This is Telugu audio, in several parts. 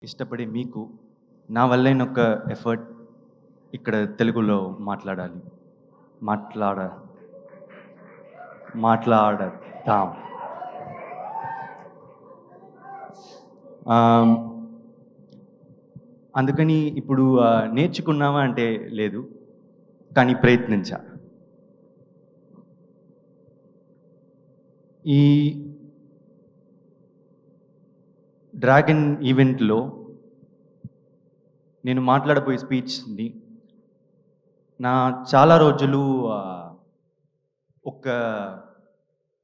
ఇష్టపడే మీకు నా వల్లైన ఒక ఎఫర్ట్ ఇక్కడ తెలుగులో మాట్లాడాలి. మాట్లాడ మాట్లాడదాం. ఆహ్, అందుకని ఇప్పుడు నేర్చుకున్నావా అంటే లేదు. కానీ ప్రయత్నించా. ఈ డ్రాగన్ ఈవెంట్‌లో నేను మాట్లాడబోయే స్పీచ్‌ని నా చాలా రోజులు ఒక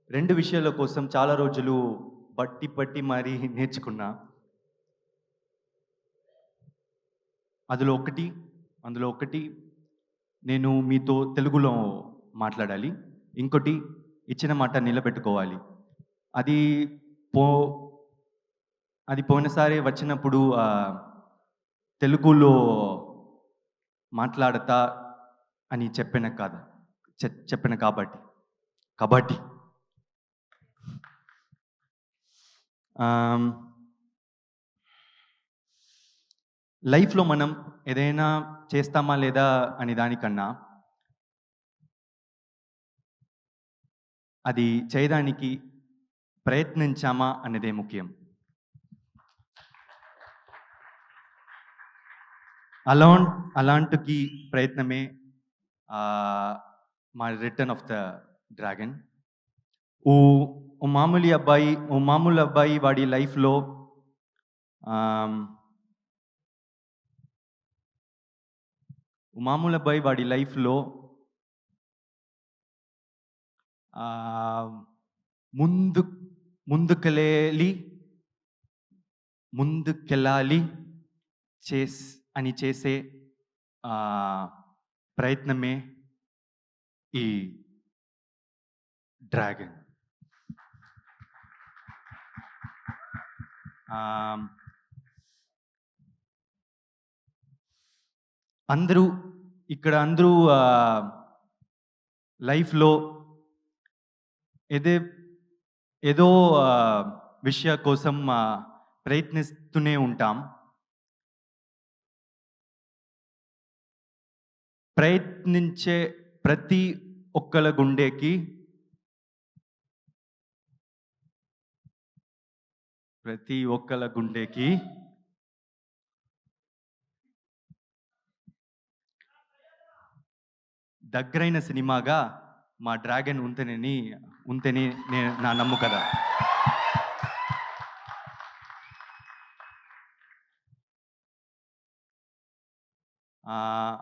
2 విషయాల కోసం చాలా రోజులు బట్టి పట్టి మరీ నేర్చుకున్నా. అందులో ఒకటి అందులో ఒకటి నేను మీతో తెలుగులో మాట్లాడాలి. ఇంకోటి ఇచ్చిన మాట నిలబెట్టుకోవాలి. అది పో అది పోయినసారి వచ్చినప్పుడు తెలుగులో మాట్లాడతా అని చెప్పిన కాదు. చెప్పిన కాబట్టి. కాబట్టి ఆహ్, లైఫ్‌లో మనం ఏదైనా చేస్తామా లేదా అనే దానికన్నా, అది చేయడానికి ప్రయత్నించామా అనేదే ముఖ్యం. అలాన్ అలాంటికి ప్రయత్నమే ఆహ్, మా 'రిటర్న్ ఆఫ్ ద డ్రాగన్'. ఓ ఓ మామూలు అబ్బాయి వాడి లైఫ్‌లో ఆహ్, ఓ మామూలు అబ్బాయి వాడి లైఫ్‌లో ఆహ్, ముందు ముందుకెళ్ళేలి ముందుకెళ్ళాలి చేస్ అని చేసే ఆహ్, ప్రయత్నమే ఈ డ్రాగన్. ఆహ్, అందరూ అందరూ లైఫ్‌లో ఏదే ఏదో విషయ కోసం ప్రయత్నిస్తూనే ఉంటాం. ప్రయత్నించే ప్రతి ఒక్కల గుండెకి ప్రతి ఒక్కల గుండెకి దగ్గరైన సినిమాగా మా 'డ్రాగన్' ఉంటేనే నా నమ్ముకద. ఆహ్